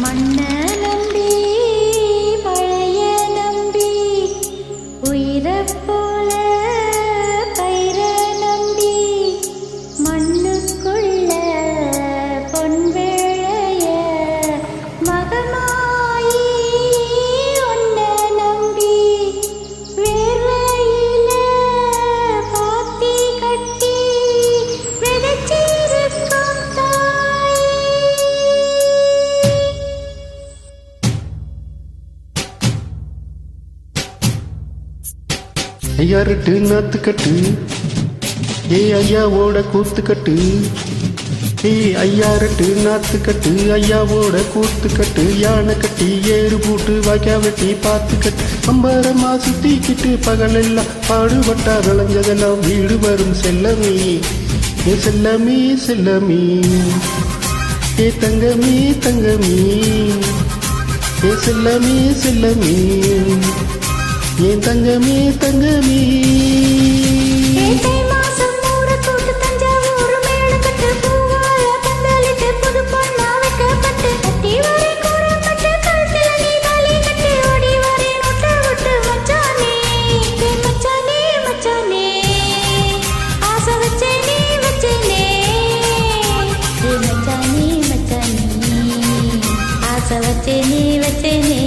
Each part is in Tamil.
மண்ண நம்பி மழைய நம்பி உயிரைப் போல பயிர நம்பி மண்ணுக்குள்ள பொன் விளைய மகமாயி உன்ன நம்பி வேர்வையில பாத்தி கட்டி விதைச்சிருக்கும் தாய். ஐயாரெட்டு நாத்துக்கட்டு ஐயாவோட கூத்துக்கட்டு ஐயாரெட்டு நாத்துக்கட்டு ஐயாவோட கூத்துக்கட்டு யானை கட்டி ஏறு பூட்டு வாய்க்கா வெட்டி பார்த்துக்கட்டு அம்பரமா சுத்திக்கிட்டு பகலெல்லாம் பாடுபட்டா விளைஞ்சதெல்லாம் வீடு வரும் செல்லமே செல்லமே செல்லமே தங்கமே தங்கமே செல்லமே செல்லமே தங்கமே தங்கமே. ஏத்தை மாசம் ஊர கூட்டு தஞ்சாவூர் மேளக்கட்டு பூவால பந்தலிட்டு புது பொண்ணா வைக்கப்பட்டு கட்டி வரை கூறப்பட்டு கழுத்துல நீ தாலி கட்டு ஓடி வரை நோட்ட விட்டு மச்சானே மச்சானே மச்சானே ஆசை வச்சேனே வச்சேனே மச்சானே மச்சானே ஆசை வச்சேனே வச்சேனே.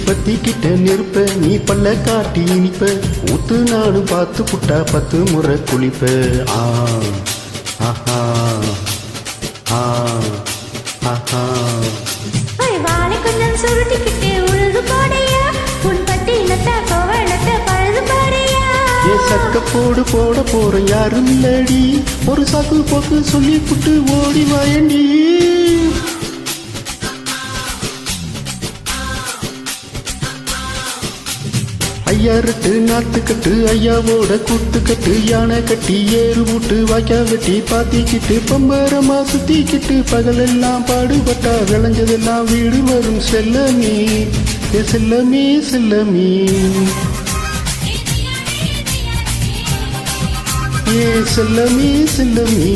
பத்திக்கிட்ட நெருப்ப நீ பல்ல காட்டி இனிப்ப ஊத்து நானும் பார்த்து புட்டா 10 முறை குளிப்ப ஆஹா ஆஹா வாழை கொஞ்சம் சுருட்டிக்கிட்டு உழுது போடையா உன் பட்டி நட்ட கோவணத்தை பழுது பாடையா சக்க போடு போட போற யாரும் இல்லடி ஒரு சாக்கு போக்கு சொல்லி புட்டு ஓடி வாயண்டி. ஐயாரெட்டு நாத்துக்கட்டு ஐயாவோட கூத்துக்கட்டு யானை கட்டி ஏறு பூட்டு வாய்க்கா வெட்டி பாத்திக்கிட்டு பம்பரமா சுத்திக்கிட்டு பகலெல்லாம் பாடுபட்டா விளைஞ்சதெல்லாம் வீடு வரும் செல்லமே செல்லமே செல்லமே செல்லமே செல்லமே.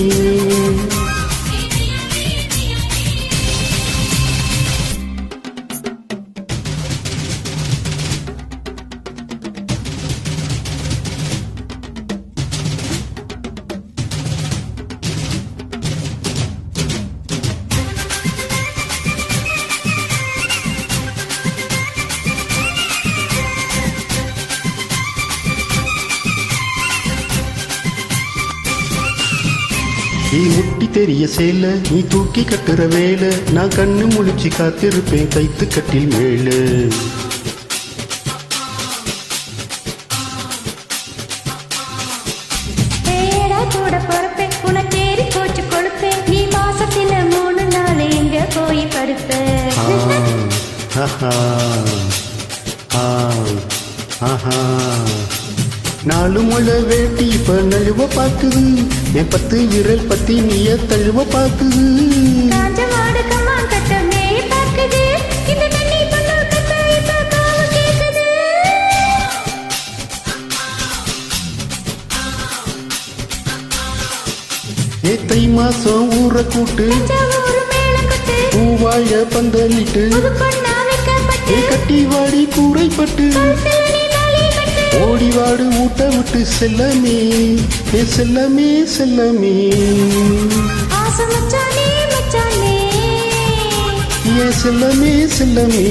நீ முட்டி தெரிய சேல நீ தூக்கி கட்டுற வேலை நான் கண்ணு முழிச்சு காத்திருப்பேன் கைத்து கட்டில் மேல. கூட பொறுப்பேன் உனக்கேறி கோச்சு கொடுப்பேன் நீ மாசத்துல 3 நாள் எங்க போய் படுப்பேன். நாலு முளை வேட்டி இப்ப நழுவ பாக்குது என் 10 விரல் பத்தி நீய தழுவ பாக்குது. தை மாசம் ஊற கூட்டு பூவாழ பந்தலிட்டு கட்டி வாடி கூரைப்பட்டு ஓடிவாடு ஊட்ட விட்டு செல்லமே செல்லமே செல்லமே செல்லமே செல்லமே